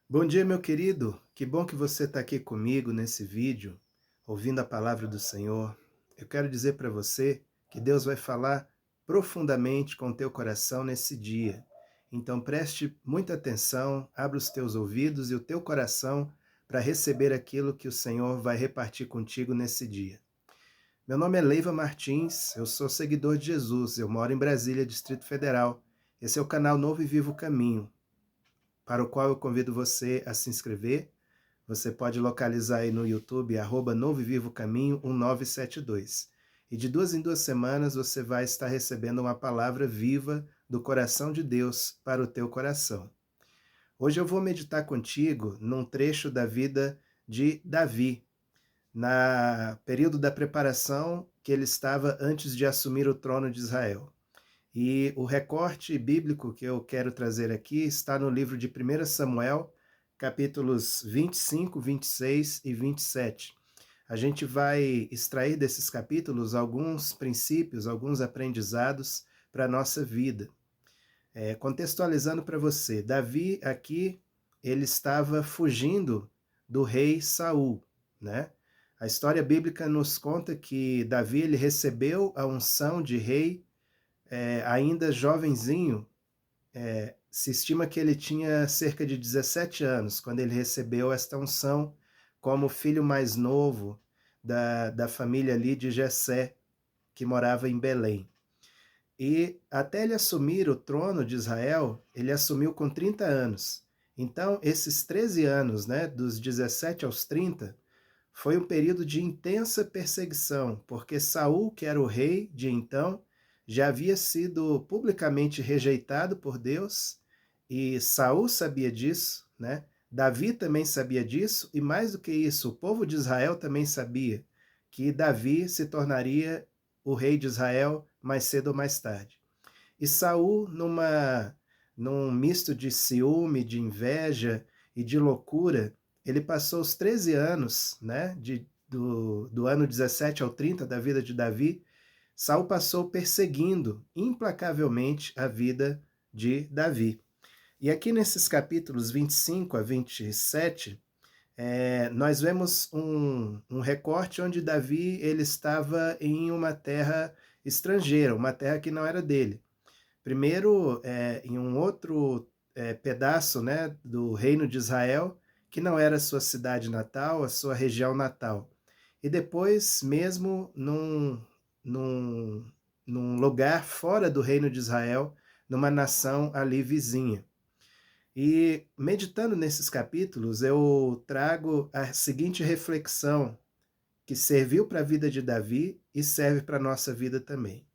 Bom dia, meu querido. Que bom que você está aqui comigo nesse vídeo, ouvindo a palavra do Senhor. Eu quero dizer para você que Deus vai falar profundamente com o teu coração nesse dia. Então preste muita atenção, abra os teus ouvidos e o teu coração para receber aquilo que o Senhor vai repartir contigo nesse dia. Meu nome é Leiva Martins, eu sou seguidor de Jesus, eu moro em Brasília, Distrito Federal. Esse é o canal Novo e Vivo Caminho, para o qual eu convido você a se inscrever. Você pode localizar aí no YouTube, Novo e Vivo Caminho 1972. E de 2 em 2 semanas você vai estar recebendo uma palavra viva do coração de Deus para o teu coração. Hoje eu vou meditar contigo num trecho da vida de Davi, na período da preparação que ele estava antes de assumir o trono de Israel. E o recorte bíblico que eu quero trazer aqui está no livro de 1 Samuel, capítulos 25, 26 e 27. A gente vai extrair desses capítulos alguns princípios, alguns aprendizados para a nossa vida. Contextualizando para você, Davi aqui, ele estava fugindo do rei Saul, né? A história bíblica nos conta que Davi ele recebeu a unção de rei ainda jovenzinho. Se estima que ele tinha cerca de 17 anos quando ele recebeu esta unção como filho mais novo da família ali de Jessé, que morava em Belém. E até ele assumir o trono de Israel, ele assumiu com 30 anos. Então, esses 13 anos, né, dos 17 aos 30, foi um período de intensa perseguição, porque Saul, que era o rei de então, já havia sido publicamente rejeitado por Deus, e Saul sabia disso, né? Davi também sabia disso, e mais do que isso, o povo de Israel também sabia que Davi se tornaria o rei de Israel mais cedo ou mais tarde. E Saul, num misto de ciúme, de inveja e de loucura, ele passou os 13 anos, né, do ano 17 ao 30 da vida de Davi. Saul passou perseguindo implacavelmente a vida de Davi. E aqui nesses capítulos 25 a 27, nós vemos um recorte onde Davi ele estava em uma terra estrangeira, uma terra que não era dele. Primeiro, em um outro pedaço, né, do reino de Israel, que não era a sua cidade natal, a sua região natal. E depois, mesmo num lugar fora do reino de Israel, numa nação ali vizinha. E meditando nesses capítulos, eu trago a seguinte reflexão que serviu para a vida de Davi e serve para a nossa vida também.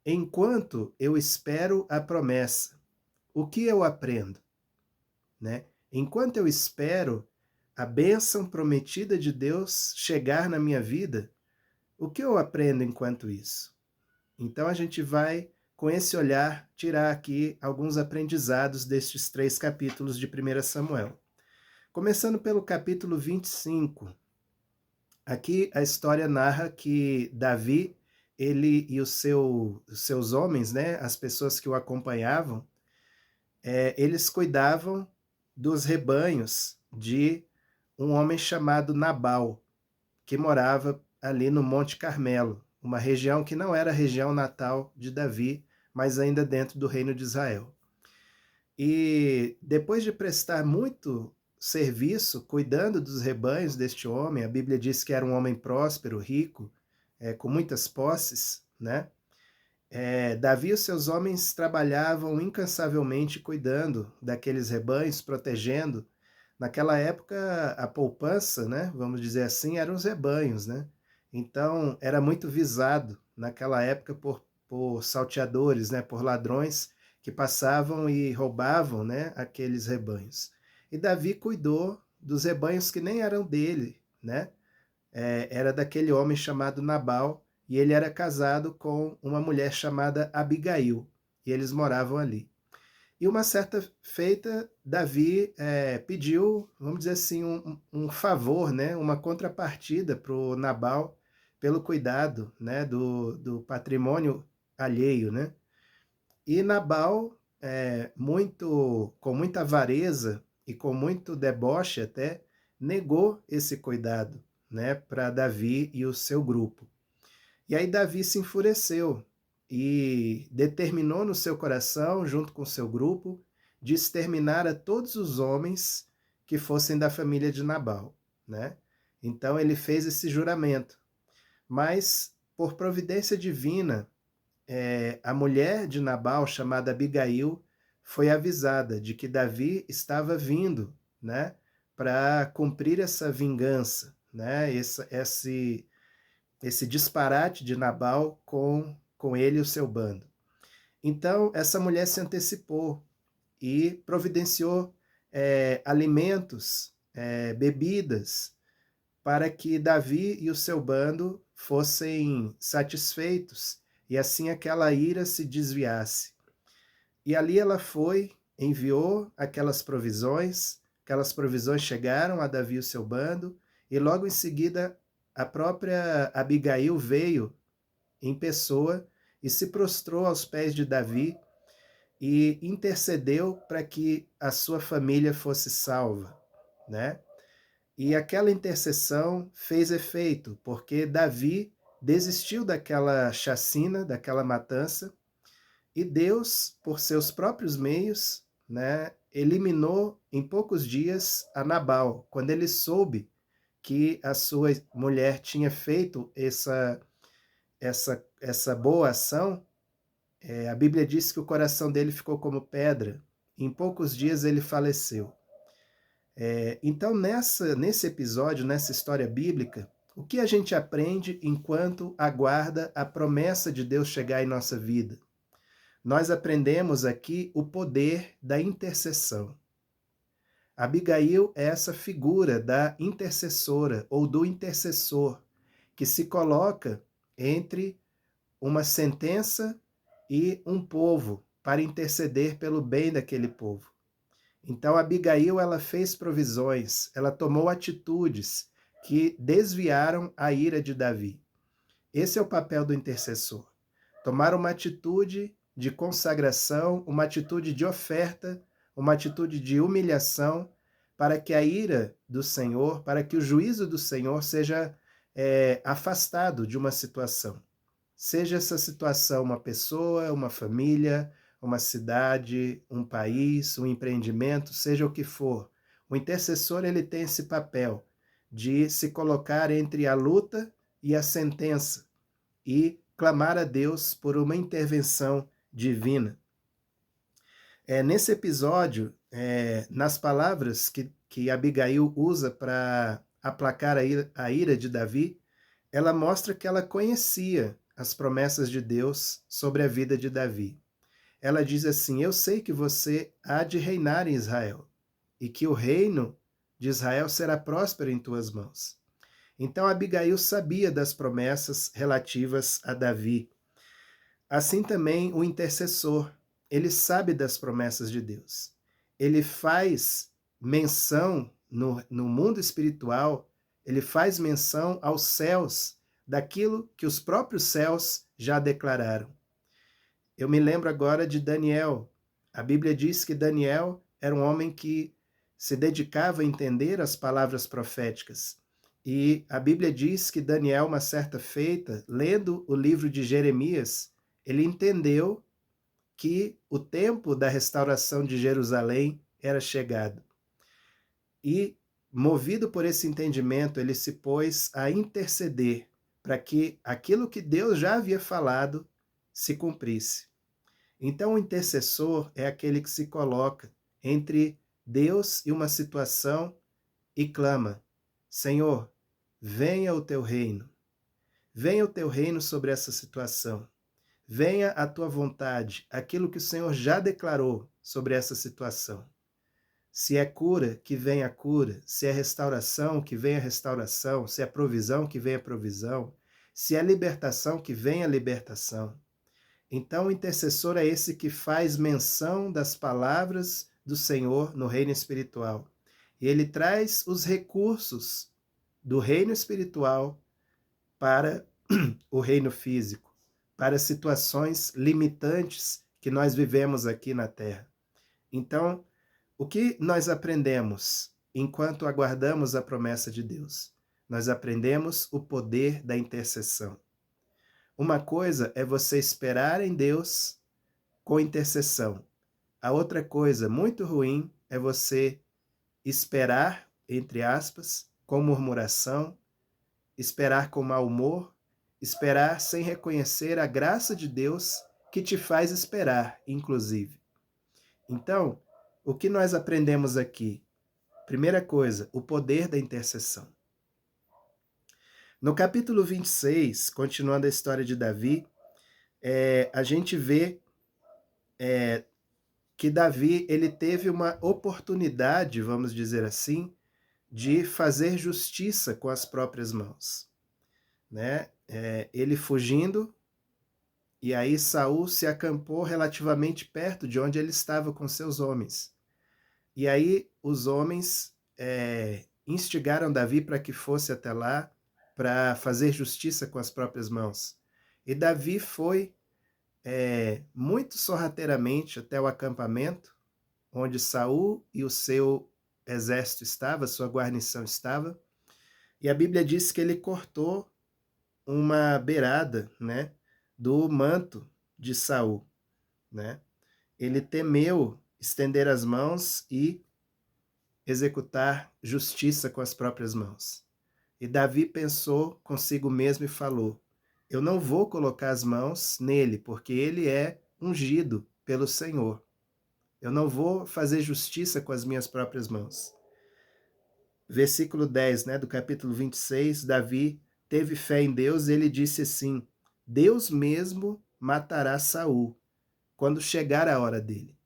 Enquanto eu espero a promessa, o que eu aprendo, né? Enquanto eu espero a bênção prometida de Deus chegar na minha vida, o que eu aprendo enquanto isso? Então a gente vai, com esse olhar, tirar aqui alguns aprendizados destes 3 capítulos de 1 Samuel. Começando pelo capítulo 25. Aqui a história narra que Davi, ele e os seus homens, né, as pessoas que o acompanhavam, eles cuidavam dos rebanhos de um homem chamado Nabal, que morava ali no Monte Carmelo, uma região que não era a região natal de Davi, mas ainda dentro do reino de Israel. E depois de prestar muito serviço, cuidando dos rebanhos deste homem, a Bíblia diz que era um homem próspero, rico, com muitas posses, né? Davi e os seus homens trabalhavam incansavelmente cuidando daqueles rebanhos, protegendo. Naquela época, a poupança, né, vamos dizer assim, eram os rebanhos, né? Então, era muito visado naquela época por salteadores, né, por ladrões que passavam e roubavam, né, aqueles rebanhos. E Davi cuidou dos rebanhos que nem eram dele, né? Era daquele homem chamado Nabal, e ele era casado com uma mulher chamada Abigail, e eles moravam ali. E uma certa feita, Davi pediu, vamos dizer assim, um favor, né, uma contrapartida para o Nabal pelo cuidado, né, do patrimônio alheio, né? E Nabal, com muita avareza e com muito deboche até, negou esse cuidado, né, para Davi e o seu grupo. E aí Davi se enfureceu e determinou no seu coração, junto com o seu grupo, de exterminar a todos os homens que fossem da família de Nabal, né? Então ele fez esse juramento. Mas, por providência divina, a mulher de Nabal, chamada Abigail, foi avisada de que Davi estava vindo, né, para cumprir essa vingança, né, esse disparate de Nabal com ele e o seu bando. Então, essa mulher se antecipou e providenciou alimentos, bebidas, para que Davi e o seu bando fossem satisfeitos e assim aquela ira se desviasse. E ali ela foi, enviou aquelas provisões chegaram a Davi e o seu bando, e logo em seguida a própria Abigail veio em pessoa e se prostrou aos pés de Davi e intercedeu para que a sua família fosse salva, né? E aquela intercessão fez efeito, porque Davi desistiu daquela chacina, daquela matança, e Deus, por seus próprios meios, né, eliminou em poucos dias a Nabal, quando ele soube que a sua mulher tinha feito essa boa ação. A Bíblia diz que o coração dele ficou como pedra. Em poucos dias ele faleceu. Então, nesse episódio, nessa história bíblica, o que a gente aprende enquanto aguarda a promessa de Deus chegar em nossa vida? Nós aprendemos aqui o poder da intercessão. Abigail é essa figura da intercessora ou do intercessor que se coloca entre uma sentença e um povo para interceder pelo bem daquele povo. Então Abigail, ela fez provisões, ela tomou atitudes que desviaram a ira de Davi. Esse é o papel do intercessor. Tomar uma atitude de consagração, uma atitude de oferta, uma atitude de humilhação, para que a ira do Senhor, para que o juízo do Senhor seja afastado de uma situação. Seja essa situação uma pessoa, uma família, uma cidade, um país, um empreendimento, seja o que for. O intercessor, ele tem esse papel de se colocar entre a luta e a sentença e clamar a Deus por uma intervenção divina. Nesse episódio, nas palavras que Abigail usa para aplacar a ira de Davi, ela mostra que ela conhecia as promessas de Deus sobre a vida de Davi. Ela diz assim: eu sei que você há de reinar em Israel, e que o reino de Israel será próspero em tuas mãos. Então Abigail sabia das promessas relativas a Davi. Assim também o intercessor, ele sabe das promessas de Deus. Ele faz menção no mundo espiritual, ele faz menção aos céus, daquilo que os próprios céus já declararam. Eu me lembro agora de Daniel. A Bíblia diz que Daniel era um homem que se dedicava a entender as palavras proféticas. E a Bíblia diz que Daniel, uma certa feita, lendo o livro de Jeremias, ele entendeu que o tempo da restauração de Jerusalém era chegado. E, movido por esse entendimento, ele se pôs a interceder para que aquilo que Deus já havia falado se cumprisse. Então, o intercessor é aquele que se coloca entre Deus e uma situação e clama: Senhor, venha o teu reino. Venha o teu reino sobre essa situação. Venha a tua vontade, aquilo que o Senhor já declarou sobre essa situação. Se é cura, que venha a cura. Se é restauração, que venha a restauração. Se é provisão, que venha a provisão. Se é libertação, que venha a libertação. Então, o intercessor é esse que faz menção das palavras do Senhor no reino espiritual. E ele traz os recursos do reino espiritual para o reino físico, para situações limitantes que nós vivemos aqui na Terra. Então, O que nós aprendemos enquanto aguardamos a promessa de Deus? Nós aprendemos o poder da intercessão. Uma coisa é você esperar em Deus com intercessão. A outra coisa muito ruim é você esperar, entre aspas, com murmuração, esperar com mau humor, esperar sem reconhecer a graça de Deus que te faz esperar, inclusive. Então, o que nós aprendemos aqui? Primeira coisa, o poder da intercessão. No capítulo 26, continuando a história de Davi, a gente vê que Davi ele teve uma oportunidade, vamos dizer assim, de fazer justiça com as próprias mãos, né? Ele fugindo, e aí Saul se acampou relativamente perto de onde ele estava com seus homens. E aí os homens instigaram Davi para que fosse até lá para fazer justiça com as próprias mãos. E Davi foi muito sorrateiramente até o acampamento onde Saul e o seu exército estava, sua guarnição estava, e a Bíblia diz que ele cortou uma beirada, né, do manto de Saul, né? Ele temeu estender as mãos e executar justiça com as próprias mãos. E Davi pensou consigo mesmo e falou: eu não vou colocar as mãos nele, porque ele é ungido pelo Senhor. Eu não vou fazer justiça com as minhas próprias mãos. Versículo 10, né, do capítulo 26, Davi teve fé em Deus e ele disse assim: Deus mesmo matará Saul quando chegar a hora dele,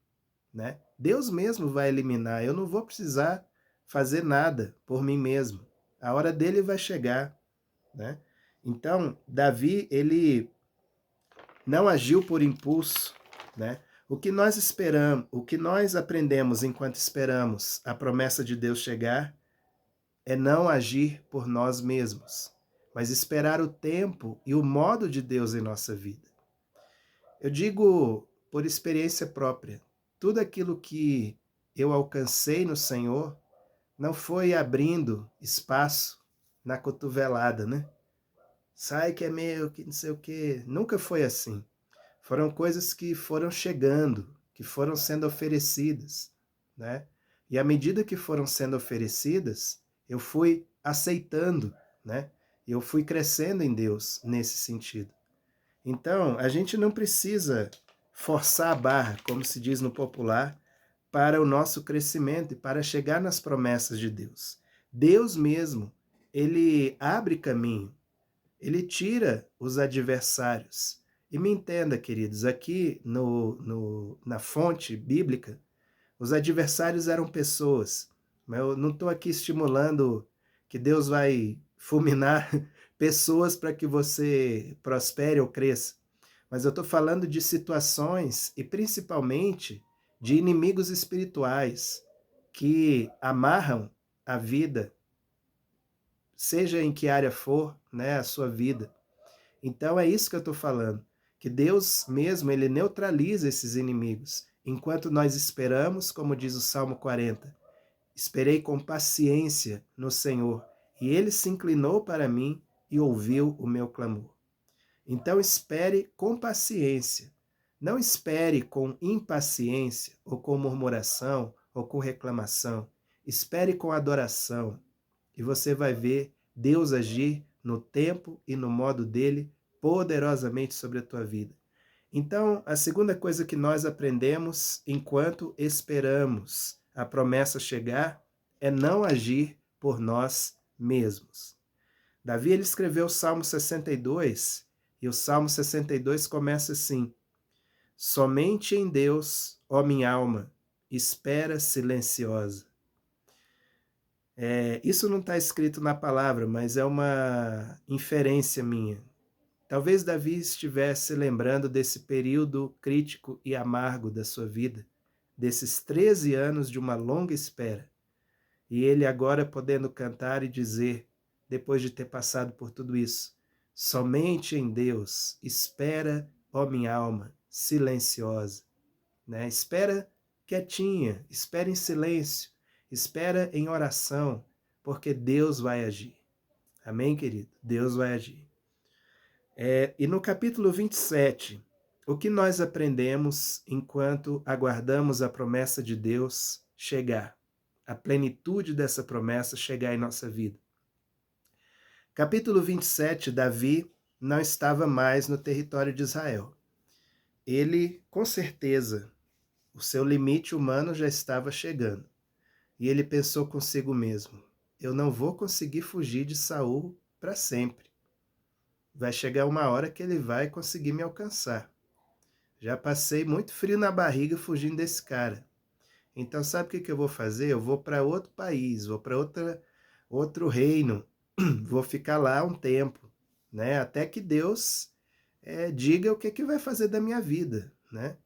né? Deus mesmo vai eliminar, eu não vou precisar fazer nada por mim mesmo. A hora dele vai chegar, né? Então, Davi, ele não agiu por impulso, né? O que nós esperamos, o que nós aprendemos enquanto esperamos a promessa de Deus chegar é não agir por nós mesmos, mas esperar o tempo e o modo de Deus em nossa vida. Eu digo por experiência própria, tudo aquilo que eu alcancei no Senhor não foi abrindo espaço na cotovelada, né? Sai que é meu, que não sei o quê. Nunca foi assim. Foram coisas que foram chegando, que foram sendo oferecidas, né? E à medida que foram sendo oferecidas, eu fui aceitando, né? Eu fui crescendo em Deus nesse sentido. Então, a gente não precisa forçar a barra, como se diz no popular, para o nosso crescimento e para chegar nas promessas de Deus. Deus mesmo, ele abre caminho, ele tira os adversários. E me entenda, queridos, aqui na fonte bíblica, os adversários eram pessoas. Mas eu não estou aqui estimulando que Deus vai fulminar pessoas para que você prospere ou cresça. Mas eu estou falando de situações e principalmente de inimigos espirituais que amarram a vida, seja em que área for, né, a sua vida. Então é isso que eu estou falando, que Deus mesmo, ele neutraliza esses inimigos, enquanto nós esperamos, como diz o Salmo 40, esperei com paciência no Senhor, e ele se inclinou para mim e ouviu o meu clamor. Então espere com paciência, não espere com impaciência, ou com murmuração, ou com reclamação, espere com adoração, e você vai ver Deus agir no tempo e no modo dele poderosamente sobre a tua vida. Então, a segunda coisa que nós aprendemos enquanto esperamos a promessa chegar é não agir por nós mesmos. Davi ele escreveu o Salmo 62, e o Salmo 62 começa assim: somente em Deus, ó minha alma, espera silenciosa. Isso não está escrito na palavra, mas é uma inferência minha. Talvez Davi estivesse lembrando desse período crítico e amargo da sua vida, desses 13 anos de uma longa espera. E ele agora podendo cantar e dizer, depois de ter passado por tudo isso, somente em Deus, espera, ó minha alma, silenciosa. Né? Espera quietinha, espera em silêncio, espera em oração, porque Deus vai agir. Amém, querido? Deus vai agir. E no capítulo 27, o que nós aprendemos enquanto aguardamos a promessa de Deus chegar? A plenitude dessa promessa chegar em nossa vida. Capítulo 27, Davi não estava mais no território de Israel. Ele, com certeza, o seu limite humano já estava chegando. E ele pensou consigo mesmo: eu não vou conseguir fugir de Saul para sempre. Vai chegar uma hora que ele vai conseguir me alcançar. Já passei muito frio na barriga fugindo desse cara. Então sabe o que eu vou fazer? Eu vou para outro país, vou para outro reino, vou ficar lá um tempo, né? Até que Deus diga o que vai fazer da minha vida, né?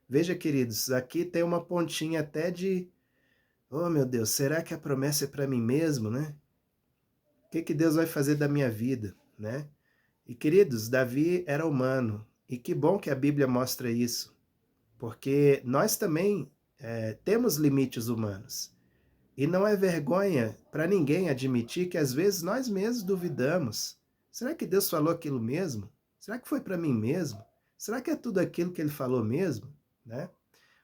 Veja, queridos, aqui tem uma pontinha até de, oh meu Deus, será que a promessa é para mim mesmo, né? O que Deus vai fazer da minha vida, né? E queridos, Davi era humano, e que bom que a Bíblia mostra isso, porque nós também temos limites humanos. E não é vergonha para ninguém admitir que às vezes nós mesmos duvidamos. Será que Deus falou aquilo mesmo? Será que foi para mim mesmo? Será que é tudo aquilo que ele falou mesmo? Né?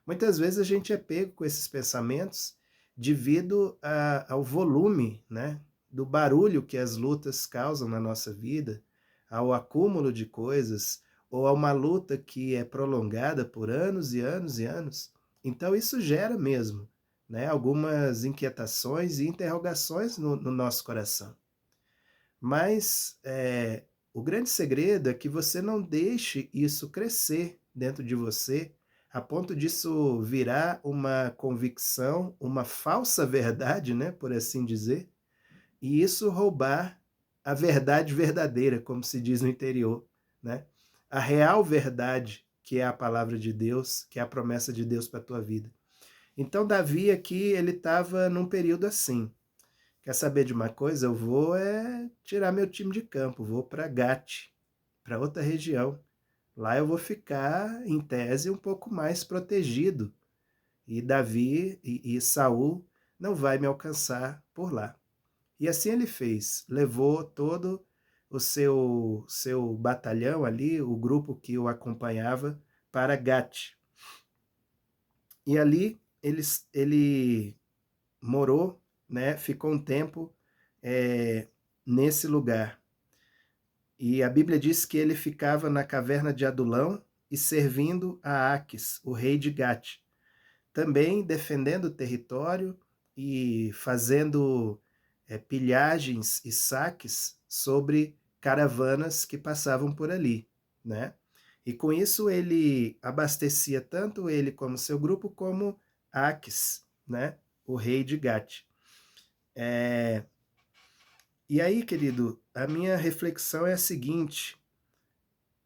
Muitas vezes a gente é pego com esses pensamentos devido ao volume, né, do barulho que as lutas causam na nossa vida, ao acúmulo de coisas, ou a uma luta que é prolongada por anos e anos e anos. Então isso gera mesmo, né, algumas inquietações e interrogações no nosso coração. Mas o grande segredo é que você não deixe isso crescer dentro de você, a ponto disso virar uma convicção, uma falsa verdade, né, por assim dizer, e isso roubar a verdade verdadeira, como se diz no interior, né? A real verdade, que é a palavra de Deus, que é a promessa de Deus para a tua vida. Então, Davi aqui, ele estava num período assim. Quer saber de uma coisa? Eu vou tirar meu time de campo, vou para Gate, para outra região. Lá eu vou ficar, em tese, um pouco mais protegido. E Davi e Saul não vai me alcançar por lá. E assim ele fez, levou todo o seu batalhão ali, o grupo que o acompanhava, para Gate. E ali ele morou, né, ficou um tempo nesse lugar. E a Bíblia diz que ele ficava na caverna de Adulão e servindo a Aques, o rei de Gate, também defendendo o território e fazendo pilhagens e saques sobre caravanas que passavam por ali, né? E com isso ele abastecia tanto ele como seu grupo, como Aques, né? O rei de Gate. E aí, querido, a minha reflexão é a seguinte,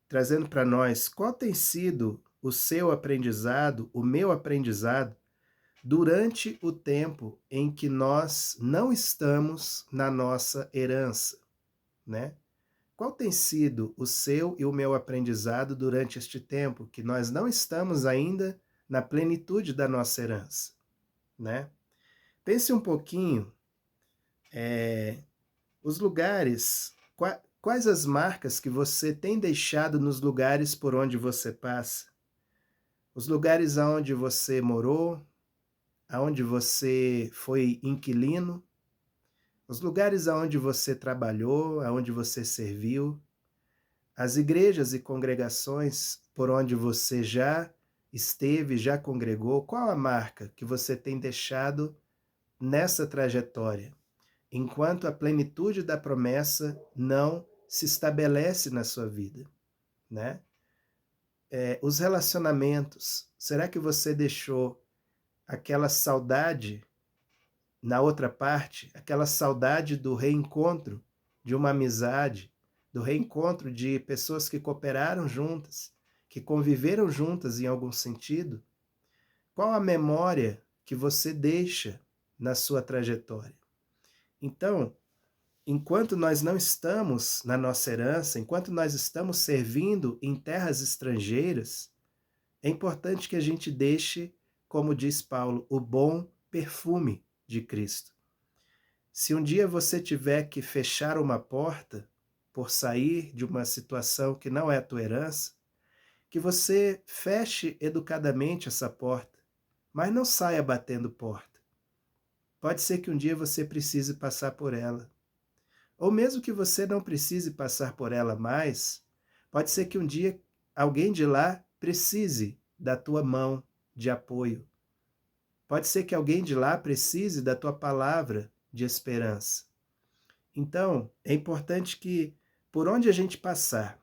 trazendo para nós, qual tem sido o seu aprendizado, o meu aprendizado, durante o tempo em que nós não estamos na nossa herança, né? Qual tem sido o seu e o meu aprendizado durante este tempo que nós não estamos ainda na plenitude da nossa herança, né? Pense um pouquinho, os lugares, quais as marcas que você tem deixado nos lugares por onde você passa? Os lugares aonde você morou, aonde você foi inquilino, os lugares aonde você trabalhou, aonde você serviu, as igrejas e congregações por onde você já esteve, já congregou, qual a marca que você tem deixado nessa trajetória, enquanto a plenitude da promessa não se estabelece na sua vida, né? Os relacionamentos, será que você deixou aquela saudade na outra parte, aquela saudade do reencontro de uma amizade, do reencontro de pessoas que cooperaram juntas, que conviveram juntas em algum sentido? Qual a memória que você deixa na sua trajetória? Então, enquanto nós não estamos na nossa herança, enquanto nós estamos servindo em terras estrangeiras, é importante que a gente deixe como diz Paulo, o bom perfume de Cristo. Se um dia você tiver que fechar uma porta por sair de uma situação que não é a tua herança, que você feche educadamente essa porta, mas não saia batendo porta. Pode ser que um dia você precise passar por ela. Ou mesmo que você não precise passar por ela mais, pode ser que um dia alguém de lá precise da tua mão de apoio. Pode ser que alguém de lá precise da tua palavra de esperança. Então, é importante que, por onde a gente passar,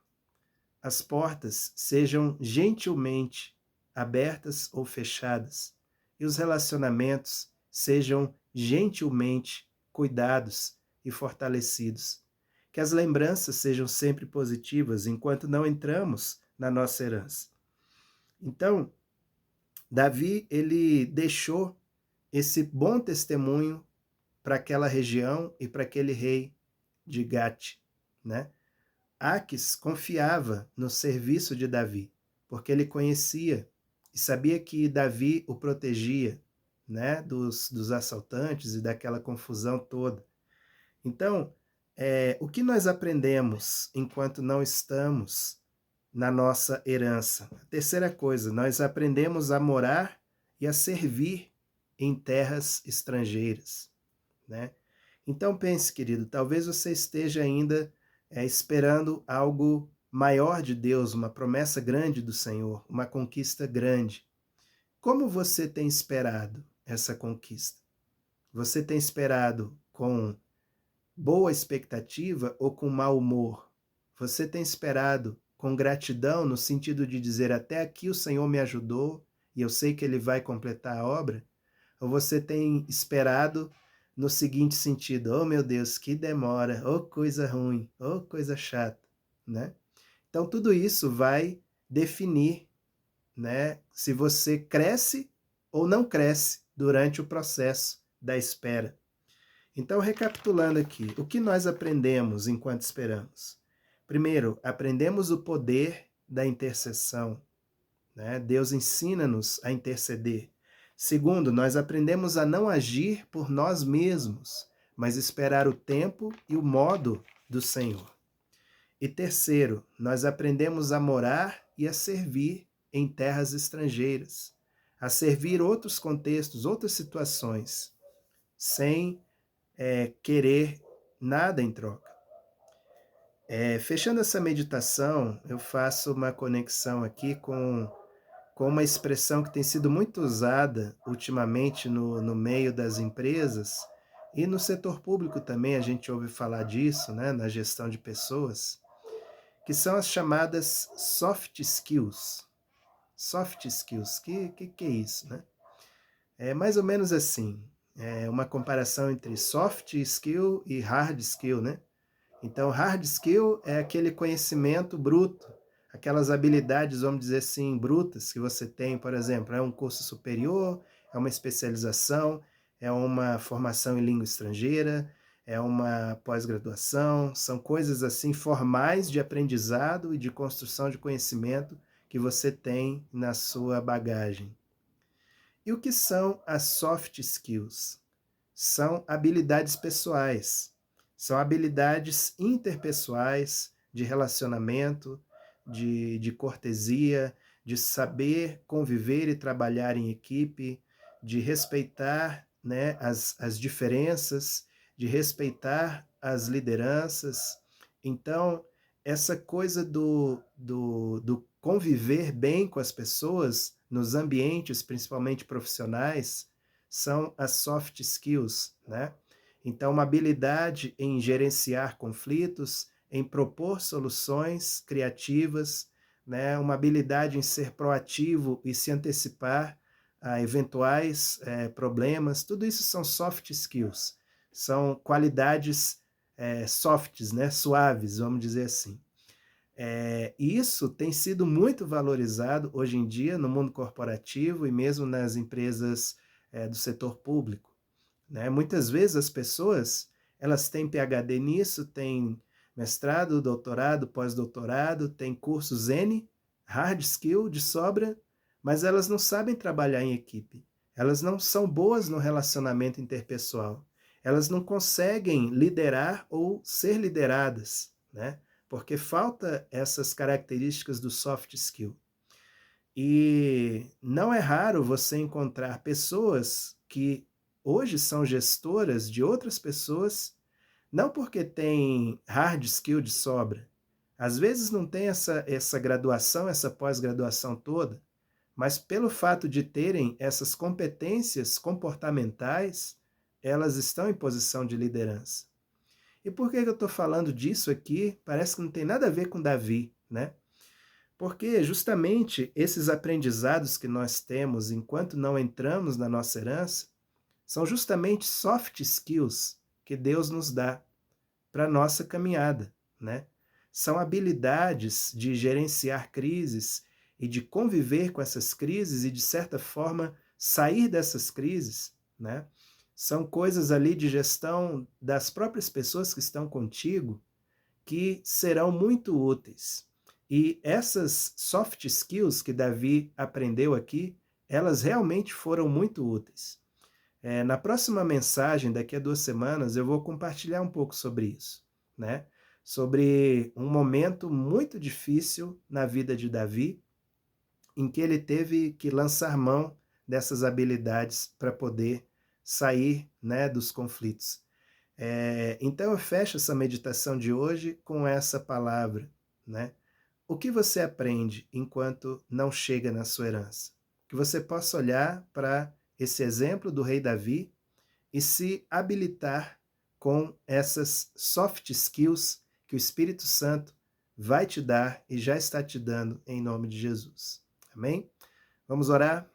as portas sejam gentilmente abertas ou fechadas e os relacionamentos sejam gentilmente cuidados e fortalecidos. Que as lembranças sejam sempre positivas enquanto não entramos na nossa herança. Então, Davi, ele deixou esse bom testemunho para aquela região e para aquele rei de Gate, né? Aques confiava no serviço de Davi, porque ele conhecia e sabia que Davi o protegia, né, dos assaltantes e daquela confusão toda. Então, o que nós aprendemos enquanto não estamos na nossa herança? A terceira coisa, nós aprendemos a morar e a servir em terras estrangeiras, né? Então pense, querido, talvez você esteja ainda esperando algo maior de Deus, uma promessa grande do Senhor, uma conquista grande. Como você tem esperado essa conquista? Você tem esperado com boa expectativa ou com mau humor? Você tem esperado com gratidão, no sentido de dizer, até aqui o Senhor me ajudou e eu sei que Ele vai completar a obra? Ou você tem esperado no seguinte sentido, oh meu Deus, que demora, oh coisa ruim, oh coisa chata, né? Então tudo isso vai definir, né, se você cresce ou não cresce durante o processo da espera. Então, recapitulando aqui, o que nós aprendemos enquanto esperamos? Primeiro, aprendemos o poder da intercessão, né? Deus ensina-nos a interceder. Segundo, nós aprendemos a não agir por nós mesmos, mas esperar o tempo e o modo do Senhor. E terceiro, nós aprendemos a morar e a servir em terras estrangeiras, a servir outros contextos, outras situações, sem querer nada em troca. Fechando essa meditação, eu faço uma conexão aqui com uma expressão que tem sido muito usada ultimamente no meio das empresas e no setor público também a gente ouve falar disso, né, na gestão de pessoas, que são as chamadas soft skills. Soft skills, que é isso, né? É mais ou menos assim, é uma comparação entre soft skill e hard skill, né? Então, hard skill é aquele conhecimento bruto, aquelas habilidades, vamos dizer assim, brutas que você tem, por exemplo, é um curso superior, é uma especialização, é uma formação em língua estrangeira, é uma pós-graduação, são coisas assim formais de aprendizado e de construção de conhecimento que você tem na sua bagagem. E o que são as soft skills? São habilidades pessoais, são habilidades interpessoais, de relacionamento, de cortesia, de saber conviver e trabalhar em equipe, de respeitar, né, as diferenças, de respeitar as lideranças. Então, essa coisa do conviver bem com as pessoas nos ambientes, principalmente profissionais, são as soft skills, né? Então, uma habilidade em gerenciar conflitos, em propor soluções criativas, né? Uma habilidade em ser proativo e se antecipar a eventuais problemas, tudo isso são soft skills, são qualidades softs, né? Suaves, vamos dizer assim. E isso tem sido muito valorizado hoje em dia no mundo corporativo e mesmo nas empresas do setor público, né? Muitas vezes as pessoas elas têm PhD nisso, têm mestrado, doutorado, pós-doutorado, têm cursos N, hard skill de sobra, mas elas não sabem trabalhar em equipe. Elas não são boas no relacionamento interpessoal. Elas não conseguem liderar ou ser lideradas, né? Porque falta essas características do soft skill. E não é raro você encontrar pessoas que hoje são gestoras de outras pessoas, não porque tem hard skill de sobra. Às vezes não tem essa graduação, essa pós-graduação toda, mas pelo fato de terem essas competências comportamentais, elas estão em posição de liderança. E por que eu estou falando disso aqui? Parece que não tem nada a ver com Davi, né? Porque justamente esses aprendizados que nós temos enquanto não entramos na nossa herança são justamente soft skills que Deus nos dá para a nossa caminhada, né? São habilidades de gerenciar crises e de conviver com essas crises e, de certa forma, sair dessas crises, né? São coisas ali de gestão das próprias pessoas que estão contigo que serão muito úteis. E essas soft skills que Davi aprendeu aqui, elas realmente foram muito úteis. Na próxima mensagem, daqui a 2 semanas, eu vou compartilhar um pouco sobre isso, né? Sobre um momento muito difícil na vida de Davi, em que ele teve que lançar mão dessas habilidades para poder sair, né, dos conflitos. Então eu fecho essa meditação de hoje com essa palavra, né? O que você aprende enquanto não chega na sua herança? Que você possa olhar para esse exemplo do rei Davi e se habilitar com essas soft skills que o Espírito Santo vai te dar e já está te dando em nome de Jesus. Amém? Vamos orar?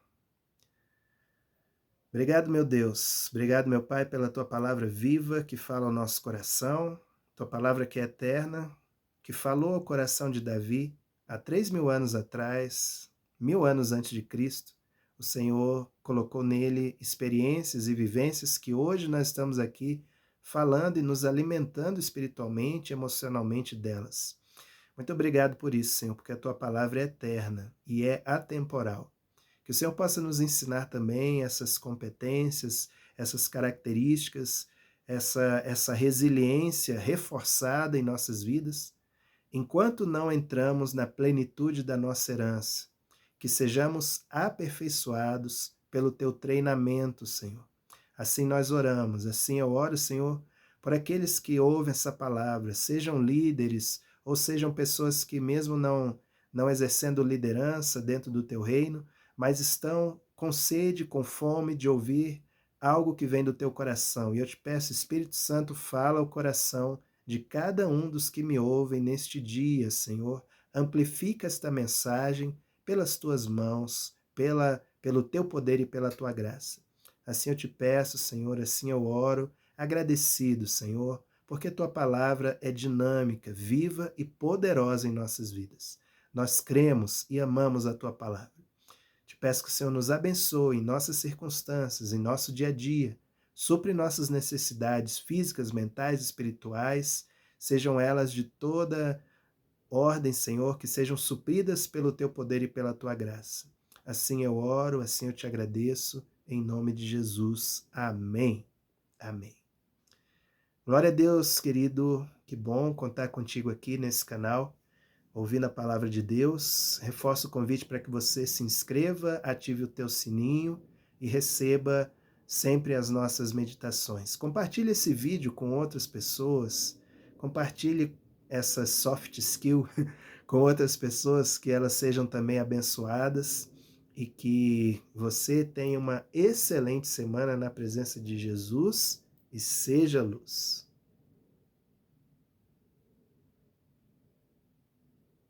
Obrigado, meu Deus. Obrigado, meu Pai, pela tua palavra viva que fala ao nosso coração, tua palavra que é eterna, que falou ao coração de Davi há 3.000 anos atrás, 1.000 anos antes de Cristo. O Senhor colocou nele experiências e vivências que hoje nós estamos aqui falando e nos alimentando espiritualmente, emocionalmente delas. Muito obrigado por isso, Senhor, porque a tua palavra é eterna e é atemporal. Que o Senhor possa nos ensinar também essas competências, essas características, essa resiliência reforçada em nossas vidas, enquanto não entramos na plenitude da nossa herança. Que sejamos aperfeiçoados pelo teu treinamento, Senhor. Assim nós oramos, assim eu oro, Senhor, por aqueles que ouvem essa palavra, sejam líderes ou sejam pessoas que mesmo não exercendo liderança dentro do teu reino, mas estão com sede, com fome de ouvir algo que vem do teu coração. E eu te peço, Espírito Santo, fala ao coração de cada um dos que me ouvem neste dia, Senhor. Amplifica esta mensagem pelas tuas mãos, pelo teu poder e pela tua graça. Assim eu te peço, Senhor, assim eu oro, agradecido, Senhor, porque tua palavra é dinâmica, viva e poderosa em nossas vidas. Nós cremos e amamos a tua palavra. Te peço que o Senhor nos abençoe em nossas circunstâncias, em nosso dia a dia, supre nossas necessidades físicas, mentais, espirituais, sejam elas de toda ordem, Senhor, que sejam supridas pelo teu poder e pela tua graça. Assim eu oro, assim eu te agradeço, em nome de Jesus. Amém. Amém. Glória a Deus, querido. Que bom contar contigo aqui nesse canal, ouvindo a palavra de Deus. Reforço o convite para que você se inscreva, ative o teu sininho e receba sempre as nossas meditações. Compartilhe esse vídeo com outras pessoas, compartilhe essa soft skill com outras pessoas, que elas sejam também abençoadas e que você tenha uma excelente semana na presença de Jesus e seja luz.